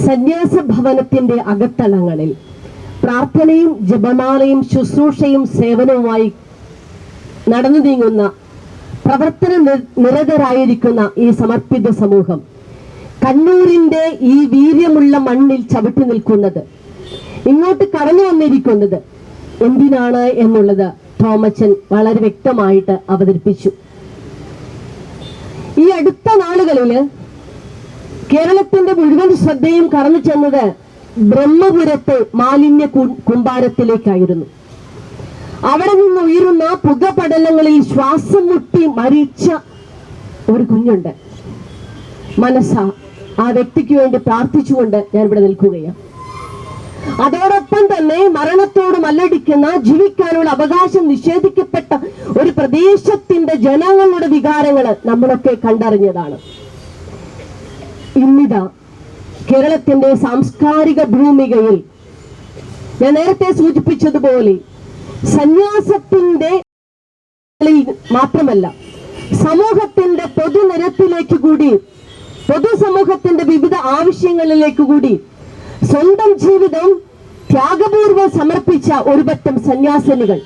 സന്യാസ ഭവനത്തിന്റെ അകത്തളങ്ങളിൽ പ്രാർത്ഥനയും ജപമാലയും ശുശ്രൂഷയും സേവനവുമായി നടന്നു നീങ്ങുന്ന പ്രവർത്തന നിരതരായിരിക്കുന്ന ഈ സമർപ്പിത സമൂഹം കണ്ണൂരിന്റെ ഈ വീര്യമുള്ള മണ്ണിൽ ചവിട്ടി നിൽക്കുന്നത്, ഇങ്ങോട്ട് കടന്നു വന്നിരിക്കുന്നത് എന്തിനാണ് എന്നുള്ളത് തോമച്ചൻ വളരെ വ്യക്തമായിട്ട് അവതരിപ്പിച്ചു. ഈ അടുത്ത നാളുകളിൽ കേരളത്തിന്റെ മുഴുവൻ ശ്രദ്ധയും കടന്നു ചെന്നത് ബ്രഹ്മപുരത്തെ മാലിന്യ കൂമ്പാരത്തിലേക്കായിരുന്നു. അവിടെ നിന്ന് ഉയരുന്ന പുകപടലങ്ങളിൽ ശ്വാസം മുട്ടി മരിച്ച ഒരു കുഞ്ഞുണ്ട്. മനസ്സാ ആ വ്യക്തിക്ക് വേണ്ടി പ്രാർത്ഥിച്ചുകൊണ്ട് ഞാൻ ഇവിടെ നിൽക്കുകയാണ്. അതോടൊപ്പം തന്നെ മരണത്തോട് മല്ലടിക്കുന്ന, ജീവിക്കാനുള്ള അവകാശം നിഷേധിക്കപ്പെട്ട ഒരു പ്രദേശത്തിന്റെ ജനങ്ങളുടെ വികാരങ്ങള് നമ്മളൊക്കെ കണ്ടറിഞ്ഞതാണ്. ഇന്നിതാ കേരളത്തിന്റെ സാംസ്കാരിക ഭൂമികയിൽ ഞാൻ നേരത്തെ സൂചിപ്പിച്ചതുപോലെ സന്യാസത്തിന്റെ മാത്രമല്ല സമൂഹത്തിന്റെ പൊതുനിരത്തിലേക്ക് കൂടി, പൊതുസമൂഹത്തിന്റെ വിവിധ ആവശ്യങ്ങളിലേക്ക് കൂടി സ്വന്തം ജീവിതം ത്യാഗപൂർവ്വം സമർപ്പിച്ച ഒരുപറ്റം സന്യാസിനികൾ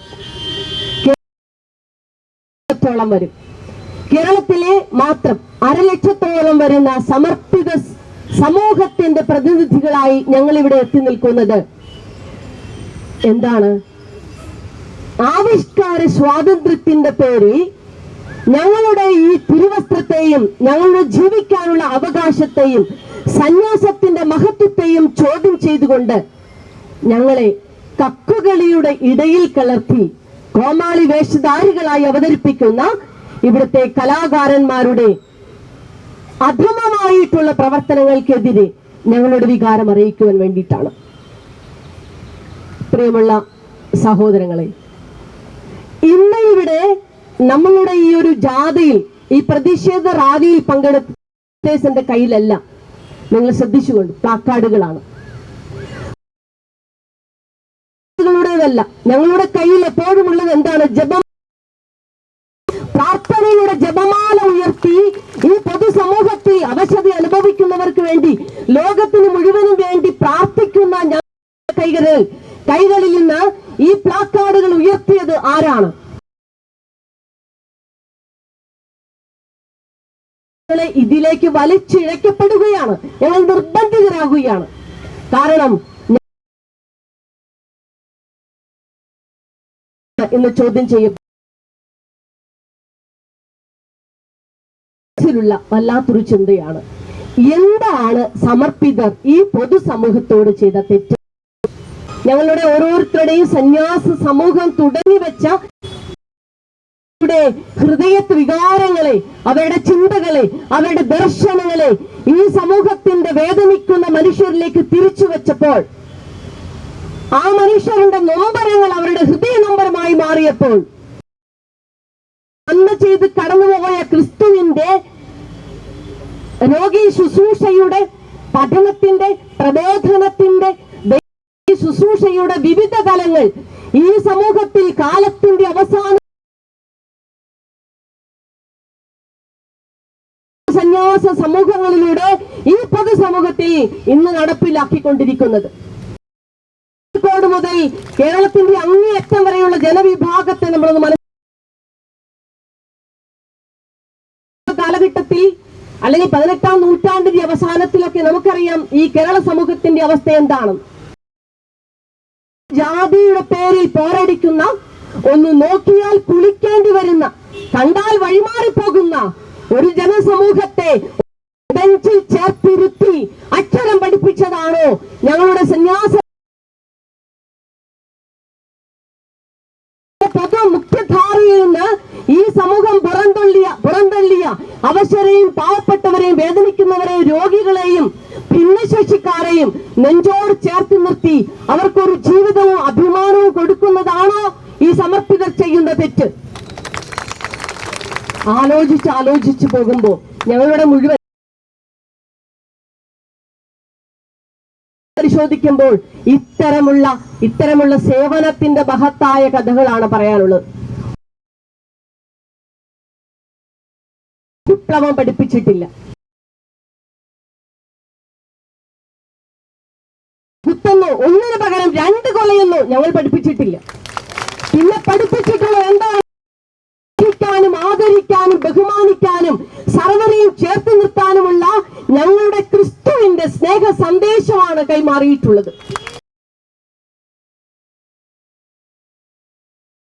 വരും. കേരളത്തിലെ മാത്രം 1,00,000 വരുന്ന സമർപ്പിത സമൂഹത്തിന്റെ പ്രതിനിധികളായി ഞങ്ങൾ ഇവിടെ എത്തി നിൽക്കുന്നത് എന്താണ്? ആവിഷ്കാര സ്വാതന്ത്ര്യത്തിന്റെ പേരിൽ ഞങ്ങളുടെ ഈ തിരുവസ്ത്രത്തെയും ഞങ്ങളുടെ ജീവിക്കാനുള്ള അവകാശത്തെയും സന്യാസത്തിന്റെ മഹത്വത്തെയും ചോദ്യം ചെയ്തുകൊണ്ട് ഞങ്ങളെ കക്കുകളിയുടെ ഇടയിൽ കലർത്തി കോമാളി വേഷധാരികളായി അവതരിപ്പിക്കുന്ന ഇവിടുത്തെ കലാകാരന്മാരുടെ അധമമായിട്ടുള്ള പ്രവർത്തനങ്ങൾക്കെതിരെ ഞങ്ങളുടെ വികാരം അറിയിക്കുവാൻ വേണ്ടിയിട്ടാണ്. പ്രിയമുള്ള സഹോദരങ്ങളെ, ഇന്ന് ഇവിടെ നമ്മളുടെ ഈ ഒരു ജാഥയിൽ, ഈ പ്രതിഷേധ റാലിയിൽ പങ്കെടുത്ത കയ്യിലല്ല, നിങ്ങൾ ശ്രദ്ധിച്ചുകൊണ്ട്, പ്ലാക്കാർഡുകളാണ്. ഞങ്ങളുടെ കയ്യിൽ എപ്പോഴും ഉള്ളത് എന്താണ്? പ്രാർത്ഥനയുടെ ജപമാല ഉയർത്തി ഈ പൊതുസമൂഹത്തിൽ അവശത അനുഭവിക്കുന്നവർക്ക് വേണ്ടി, ലോകത്തിന് മുഴുവനും വേണ്ടി പ്രാർത്ഥിക്കുന്ന ഞങ്ങളുടെ കൈകളിൽ നിന്ന് ഈ പ്ലാക്കാർഡുകൾ ഉയർത്തിയത് ആരാണ്? ഇതിലേക്ക് വലിച്ചിഴക്കപ്പെടുകയാണ്, ഞങ്ങൾ നിർബന്ധിതരാകുകയാണ്. കാരണം ഇന്ന് ചോദ്യം ചെയ്യപ്പെട്ട വല്ലാത്തൊരു ചിന്തയാണ്. എന്താണ് സമർപ്പിതർ ഈ പൊതുസമൂഹത്തോട് ചെയ്ത തെറ്റ്? ഞങ്ങളുടെ ഓരോരുത്തരുടെയും സന്യാസ സമൂഹം തുടങ്ങി വെച്ച ഹൃദയ വികാരങ്ങളെ, അവരുടെ ചിന്തകളെ, അവരുടെ ദർശനങ്ങളെ ഈ സമൂഹത്തിന്റെ വേദനിക്കുന്ന മനുഷ്യരിലേക്ക് തിരിച്ചു വെച്ചപ്പോൾ, ആ മനുഷ്യരുടെ നൊമ്പരങ്ങൾ അവരുടെ ഹൃദയ നൊമ്പരമായി മാറിയപ്പോൾ, അന്ന് ചെയ്ത് കടന്നുപോയ ക്രിസ്തുവിന്റെ രോഗി ശുശ്രൂഷയുടെ പഠനത്തിന്റെ, പ്രബോധനത്തിന്റെ, ശുശ്രൂഷയുടെ വിവിധ തലങ്ങൾ ഈ സമൂഹത്തിൽ കാലത്തിന്റെ അവസാന സന്യാസ സമൂഹങ്ങളിലൂടെ ഈ പൊതുസമൂഹത്തിൽ ഇന്ന് നടപ്പിലാക്കിക്കൊണ്ടിരിക്കുന്നത്. കോഴിക്കോട് മുതൽ കേരളത്തിന്റെ അങ്ങേയറ്റം വരെയുള്ള ജനവിഭാഗത്തെ നമ്മളൊന്ന് കാലഘട്ടത്തിൽ, അല്ലെങ്കിൽ 18ാം നൂറ്റാണ്ടിന്റെ അവസാനത്തിലൊക്കെ നമുക്കറിയാം ഈ കേരള സമൂഹത്തിന്റെ അവസ്ഥ എന്താണ്. ജാതിയുടെ പേരിൽ പോരടിക്കുന്ന, ഒന്ന് നോക്കിയാൽ കുളിക്കേണ്ടി വരുന്ന, കണ്ടാൽ വഴിമാറിപ്പോകുന്ന ഒരു ജനസമൂഹത്തെ ബെഞ്ചിൽ ചേർത്തിരുത്തി അക്ഷരം പഠിപ്പിച്ചതാണോ ഞങ്ങളുടെ സന്യാസ മുഖ്യധാരയിൽ നിന്ന് ഈ സമൂഹം പുറന്തള്ളിയ അവശരെയും പാവപ്പെട്ടവരെയും വേദനിക്കുന്നവരെയും രോഗികളെയും ഭിന്നശേഷിക്കാരെയും നെഞ്ചോട് ചേർത്ത് നിർത്തി അവർക്കൊരു ജീവിതവും അഭിമാനവും കൊടുക്കുന്നതാണോ ഈ സമർപ്പിതർ ചെയ്യുന്ന തെറ്റ്? ആലോചിച്ച് പോകുമ്പോൾ ഞങ്ങളുടെ മുഴുവൻ പരിശോധിക്കുമ്പോൾ ഇത്തരമുള്ള സേവനത്തിന്റെ മഹത്തായ കഥകളാണ് പറയാനുള്ളത്. വിപ്ലവം പഠിപ്പിച്ചിട്ടില്ല. ഒന്നിന് പകരം 2 കൊലയെന്നോ ഞങ്ങൾ പഠിപ്പിച്ചിട്ടില്ല. പിന്നെ പഠിപ്പിച്ചിട്ടുള്ളത് എന്താണ്? ആദരിക്കാനും ബഹുമാനിക്കാനും സർവരെയും ചേർത്ത് നിർത്താനുമുള്ള ഞങ്ങളുടെ ക്രിസ്തുവിന്റെ സ്നേഹ സന്ദേശമാണ് കൈമാറിയിട്ടുള്ളത്.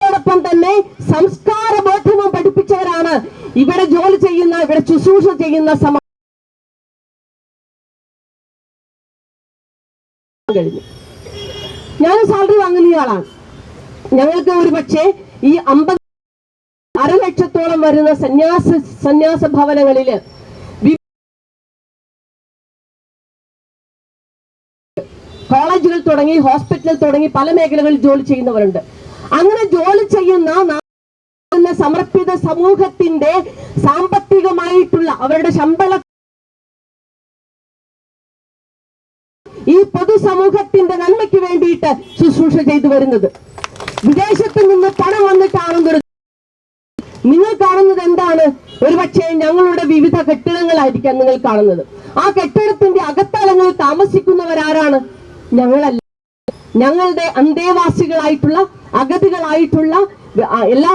അതോടൊപ്പം തന്നെ സംസ്കാര ബോധവും പഠിപ്പിച്ചവരാണ് ഇവിടെ ജോലി ചെയ്യുന്ന, ഇവിടെ ശുശ്രൂഷ ചെയ്യുന്ന കഴിഞ്ഞു. ഞാൻ സാലറി വാങ്ങുന്ന ആളാണ്. ഞങ്ങൾക്ക് ഒരു പക്ഷേ ഈ 5 ലക്ഷത്തോളം വരുന്ന സന്യാസ ഭവനങ്ങളില് കോളേജുകൾ തുടങ്ങി, ഹോസ്പിറ്റൽ തുടങ്ങി പല മേഖലകളിൽ ജോലി ചെയ്യുന്നവരുണ്ട്. അങ്ങനെ ജോലി ചെയ്യുന്ന സമർപ്പിത സമൂഹത്തിന്റെ സാമ്പത്തികമായിട്ടുള്ള അവരുടെ ശമ്പള ഈ പൊതുസമൂഹത്തിന്റെ നന്മയ്ക്ക് വേണ്ടിയിട്ട് ശുശ്രൂഷ ചെയ്തു വരുന്നത്. വിദേശത്ത് നിന്ന് പണം വന്നിട്ടാണെന്നൊരു നിങ്ങൾ കാണുന്നത് എന്താണ്? ഒരുപക്ഷെ ഞങ്ങളുടെ വിവിധ കെട്ടിടങ്ങളായിരിക്കാം നിങ്ങൾ കാണുന്നത്. ആ കെട്ടിടത്തിന്റെ അകത്തളങ്ങളിൽ താമസിക്കുന്നവരാരാണ്? ഞങ്ങളല്ല. ഞങ്ങളുടെ അന്തേവാസികളായിട്ടുള്ള, അഗതികളായിട്ടുള്ള എല്ലാ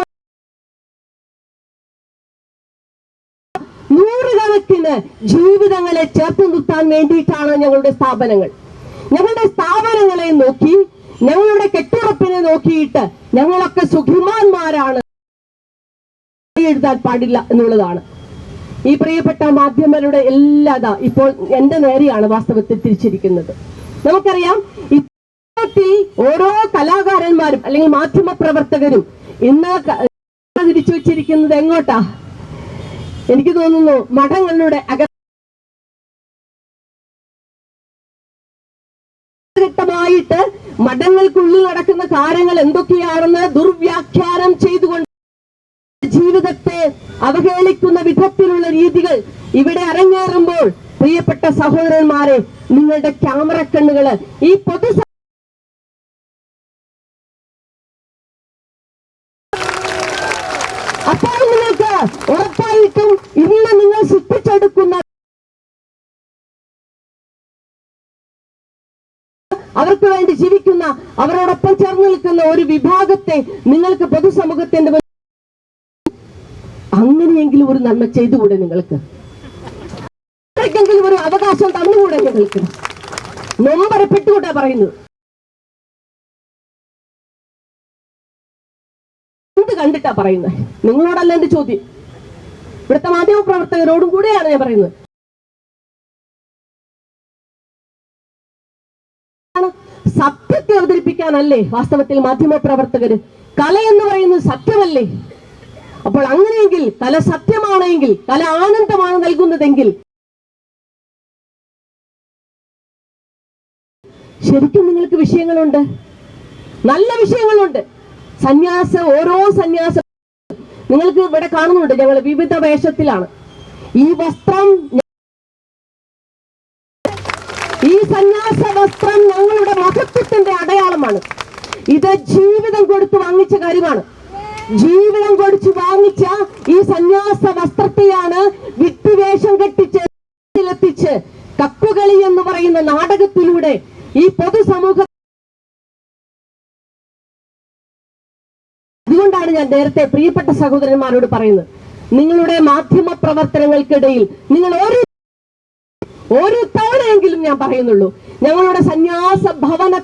നൂറുകണക്കിന് ജീവിതങ്ങളെ ചേർത്ത് നിർത്താൻ വേണ്ടിയിട്ടാണ് ഞങ്ങളുടെ സ്ഥാപനങ്ങൾ. ഞങ്ങളുടെ സ്ഥാപനങ്ങളെ നോക്കി, ഞങ്ങളുടെ കെട്ടുറപ്പിനെ നോക്കിയിട്ട് ഞങ്ങളൊക്കെ സുഖിമാന്മാരാണ് എഴുതാൻ പാടില്ല എന്നുള്ളതാണ്. ഈ പ്രിയപ്പെട്ട മാധ്യമങ്ങളുടെ എല്ലാ ഇപ്പോൾ എന്റെ നേരെയാണ് വാസ്തവത്തിൽ തിരിച്ചിരിക്കുന്നത്. നമുക്കറിയാം, ഇത്തരത്തിൽ ഓരോ കലാകാരന്മാരും അല്ലെങ്കിൽ മാധ്യമ പ്രവർത്തകരും ഇന്ന് തിരിച്ചു വെച്ചിരിക്കുന്നത് എങ്ങോട്ടാ? എനിക്ക് തോന്നുന്നു മഠങ്ങളുടെ ഘട്ടമായിട്ട് മഠങ്ങൾക്കുള്ളിൽ നടക്കുന്ന കാര്യങ്ങൾ എന്തൊക്കെയാണെന്ന് ദുർവ്യാഖ്യാനം ചെയ്തുകൊണ്ട് ജീവിതത്തെ അവഹേളിക്കുന്ന വിധത്തിലുള്ള രീതികൾ ഇവിടെ അരങ്ങേറുമ്പോൾ, പ്രിയപ്പെട്ട സഹോദരന്മാരെ, നിങ്ങളുടെ ക്യാമറ കണ്ണുകള് ഈ അപ്പോൾ നിങ്ങൾക്ക് ഉറപ്പായിട്ടും ഇന്ന് നിങ്ങൾ സൃഷ്ടിച്ചെടുക്കുന്ന അവർക്ക് വേണ്ടി ജീവിക്കുന്ന, അവരോടൊപ്പം ചേർന്ന് നിൽക്കുന്ന ഒരു വിഭാഗത്തെ നിങ്ങൾക്ക് പൊതുസമൂഹത്തിന്റെ അങ്ങനെയെങ്കിലും ഒരു നന്മ ചെയ്തുകൂടെ? നിങ്ങൾക്ക് ഒരു അവകാശം തന്നുകൂടെ? നിങ്ങൾക്ക് നൊമ്പരപ്പെട്ടുകൂടെ പറയുന്നത്? എന്ത് കണ്ടിട്ടാ പറയുന്നത്? നിങ്ങളോടല്ല എന്റെ ചോദ്യം, ഇവിടുത്തെ മാധ്യമ പ്രവർത്തകരോടും കൂടെയാണ് ഞാൻ പറയുന്നത്. സത്യത്തെ അവതരിപ്പിക്കാനല്ലേ വാസ്തവത്തിൽ മാധ്യമ പ്രവർത്തകര്? കല എന്ന് പറയുന്നത് സത്യമല്ലേ? അപ്പോൾ അങ്ങനെയെങ്കിൽ കല സത്യമാണെങ്കിൽ, കല ആനന്ദമാണ് നൽകുന്നതെങ്കിൽ, ശരിക്കും നിങ്ങൾക്ക് വിഷയങ്ങളുണ്ട്, നല്ല വിഷയങ്ങളുണ്ട്. ഓരോ സന്യാസ നിങ്ങൾക്ക് ഇവിടെ കാണുന്നുണ്ട്. ഞങ്ങൾ വിവിധ വേഷത്തിലാണ്. ഈ വസ്ത്രം, ഈ സന്യാസ വസ്ത്രം ഞങ്ങളുടെ മഹത്വത്തിന്റെ അടയാളമാണ്. ഇത് ജീവിതം കൊടുത്ത് വാങ്ങിച്ച കാര്യമാണ്. ജീവിതം കൊടുത്ത് വാങ്ങിച്ച ഈ സന്യാസ വസ്ത്രത്തെയാണ് വിട്ടുവേഷം കെട്ടിച്ച് കക്കുകളി എന്ന് പറയുന്ന നാടകത്തിലൂടെ ഈ പൊതുസമൂഹ. അതുകൊണ്ടാണ് ഞാൻ നേരത്തെ പ്രിയപ്പെട്ട സഹോദരന്മാരോട് പറയുന്നത്, നിങ്ങളുടെ മാധ്യമ പ്രവർത്തനങ്ങൾക്കിടയിൽ നിങ്ങൾ ഒരു തവണയെങ്കിലും ഞാൻ പറയുന്നുള്ളൂ, ഞങ്ങളുടെ സന്യാസ ഭവന,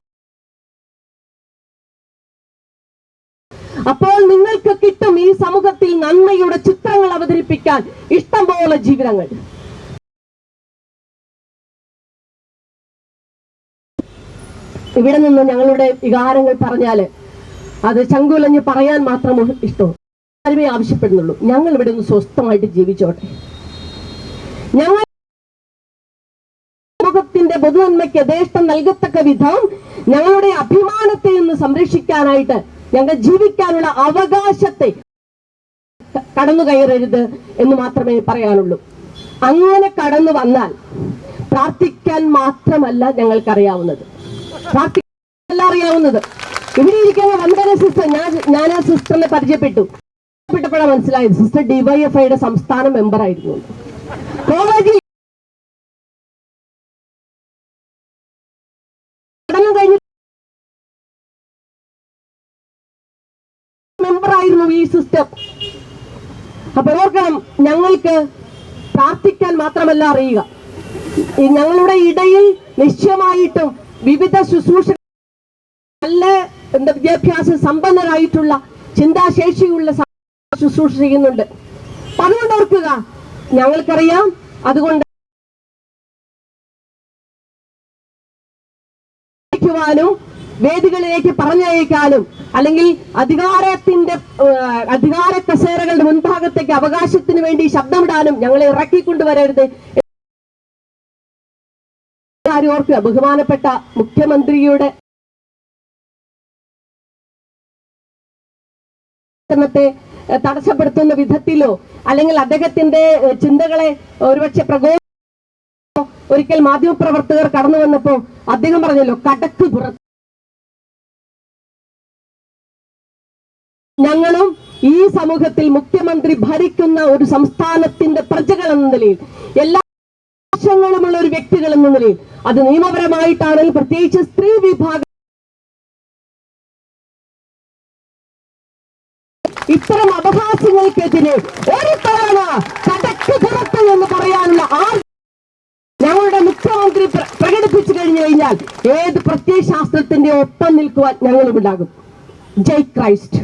അപ്പോൾ നിങ്ങൾക്ക് കിട്ടും ഈ സമൂഹത്തിൽ നന്മയുടെ ചിത്രങ്ങൾ അവതരിപ്പിക്കാൻ ഇഷ്ടംപോലെ ജീവിതങ്ങൾ. ഇവിടെ നിന്ന് ഞങ്ങളുടെ വികാരങ്ങൾ പറഞ്ഞാല് അത് ചങ്കുലഞ്ഞ് പറയാൻ മാത്രം ഇഷ്ടം ആരുമേ ആവശ്യപ്പെടുന്നുള്ളൂ. ഞങ്ങൾ ഇവിടെ നിന്ന് സ്വസ്ഥമായിട്ട് ജീവിച്ചോട്ടെ. ഞങ്ങൾ സമൂഹത്തിന്റെ പൊതുനന്മയ്ക്ക് യഥേഷ്ടം നൽകത്തക്ക വിധം ഞങ്ങളുടെ അഭിമാനത്തെ ഒന്ന് സംരക്ഷിക്കാനായിട്ട്, ഞങ്ങൾ ജീവിക്കാനുള്ള അവകാശത്തെ കടന്നു കയറരുത് എന്ന് മാത്രമേ പറയാനുള്ളൂ. അങ്ങനെ കടന്നു വന്നാൽ പ്രാർത്ഥിക്കാൻ മാത്രമല്ല ഞങ്ങൾക്കറിയാവുന്നത്, പ്രാർത്ഥിക്കാൻ അറിയാവുന്നത്. ഇവിടെ ഇരിക്കുന്ന വന്ദന സിസ്റ്റർ, ഞാൻ ആ സിസ്റ്ററിനെ പരിചയപ്പെട്ടപ്പോഴാണ് മനസ്സിലായത് സിസ്റ്റർ ഡിവൈഎഫ്ഐയുടെ സംസ്ഥാന മെമ്പർ ആയിരുന്നു. കോളേജിൽ പഠനം കഴിഞ്ഞ് ഈ സിസ്റ്റം. അപ്പൊ ഓർക്കണം, ഞങ്ങൾക്ക് പ്രാർത്ഥിക്കാൻ മാത്രമല്ല അറിയുക, ഈ ഞങ്ങളുടെ ഇടയിൽ നിശ്ചയമായിട്ടും വിവിധ ശുശ്രൂഷ നല്ല വിദ്യാഭ്യാസ സമ്പന്നരായിട്ടുള്ള ചിന്താശേഷിയുള്ള ശുശ്രൂഷ ചെയ്യുന്നുണ്ട്. അതുകൊണ്ട് ഓർക്കുക, ഞങ്ങൾക്കറിയാം, അതുകൊണ്ട് വേദികളിലേക്ക് പറഞ്ഞയക്കാനും അല്ലെങ്കിൽ അധികാര കസേരകളുടെ മുൻഭാഗത്തേക്ക് അവകാശത്തിന് വേണ്ടി ശബ്ദമിടാനും ഞങ്ങളെ ഇറക്കിക്കൊണ്ടുവരരുത്. കാര്യം ഓർക്കുക, ബഹുമാനപ്പെട്ട മുഖ്യമന്ത്രിയുടെ തടസ്സപ്പെടുത്തുന്ന വിധത്തിലോ അല്ലെങ്കിൽ അദ്ദേഹത്തിന്റെ ചിന്തകളെ ഒരുപക്ഷെ ഒരിക്കൽ മാധ്യമപ്രവർത്തകർ കടന്നു വന്നപ്പോ അദ്ദേഹം പറഞ്ഞല്ലോ, കടക്ക് പുറത്ത്. ഞങ്ങളും ഈ സമൂഹത്തിൽ മുഖ്യമന്ത്രി ഭരിക്കുന്ന ഒരു സംസ്ഥാനത്തിന്റെ പ്രജകൾ എന്ന നിലയിൽ, എല്ലാ വശങ്ങളുമുള്ള ഒരു വ്യക്തികൾ എന്ന നിലയിൽ, അത് നിയമപരമായിട്ടാണെങ്കിൽ പ്രത്യേകിച്ച് സ്ത്രീ വിഭാഗം ഇത്തരം അപഹാസ്യങ്ങൾക്കെതിരെ ഒരു തവണ കടക്ക് പുറത്ത് എന്ന് പറയാനുള്ള ഞങ്ങളുടെ മുഖ്യമന്ത്രി പ്രകടിപ്പിച്ചു കഴിഞ്ഞു കഴിഞ്ഞാൽ ഏത് പ്രത്യയശാസ്ത്രത്തിന്റെ ഒപ്പം നിൽക്കുവാൻ ഞങ്ങളുണ്ടാകും. ജയ് ക്രൈസ്റ്റ്.